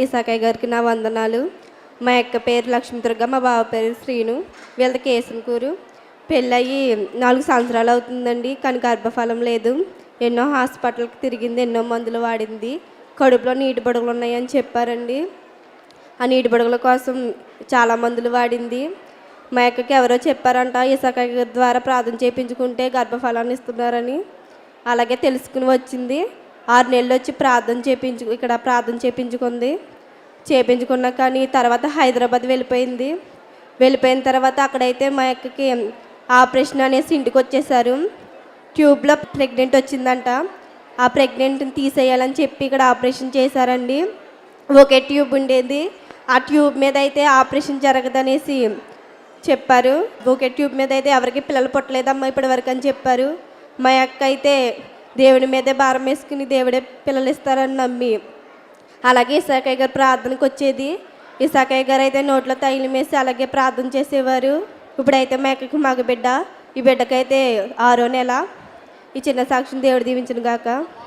ఇసాకయ్య గారికి నా వందనాలు. మా అక్క పేరు లక్ష్మీదుర్గ, మా బావ పేరు శ్రీను. వీళ్ళది కేసనకూరు. పెళ్ళయి 4 సంవత్సరాలు అవుతుందండి. కానీ గర్భఫలం లేదు. ఎన్నో హాస్పిటల్కి తిరిగింది, ఎన్నో మందులు వాడింది. కడుపులో నీటి బుడగలు ఉన్నాయని చెప్పారండి. ఆ నీటి బుడగల కోసం చాలా మందులు వాడింది. మా అక్కకి ఎవరో చెప్పారంట, ఇసాకయ్య గారి ద్వారా ప్రార్థన చేయించుకుంటే గర్భఫలాన్ని ఇస్తున్నారని. అలాగే తెలుసుకుని వచ్చింది. 6 నెలలు వచ్చి ఇక్కడ ప్రార్థన చేయించుకుంది. చేయించుకున్నా కానీ తర్వాత హైదరాబాద్ వెళ్ళిపోయింది. వెళ్ళిపోయిన తర్వాత అక్కడైతే మా అక్కకి ఆపరేషన్ అనేసి ఇంటికి వచ్చేసారు. ట్యూబ్లో ప్రెగ్నెంట్ వచ్చిందంట. ఆ ప్రెగ్నెంట్ని తీసేయాలని చెప్పి ఇక్కడ ఆపరేషన్ చేశారండి. ఒకే ట్యూబ్ ఉండేది. ఆ ట్యూబ్ మీద అయితే ఆపరేషన్ జరగదనేసి చెప్పారు. ఒకే ట్యూబ్ మీద అయితే ఎవరికి పిల్లలు పుట్టలేదమ్మా ఇప్పటి వరకు అని చెప్పారు. మా అక్క అయితే దేవుడి మీదే భారం వేసుకుని దేవుడే పిల్లలు ఇస్తారని నమ్మి అలాగే ఇసాకయ్య గారు ప్రార్థనకు వచ్చేది. ఇసాకయ్య గారు అయితే నోట్లో తైలం వేసి అలాగే ప్రార్థన చేసేవారు. ఇప్పుడైతే మా అక్కకి మగబిడ్డ. ఈ బిడ్డకైతే 6వ నెల. ఈ చిన్న సాక్షిని దేవుడు దీవించును గాక.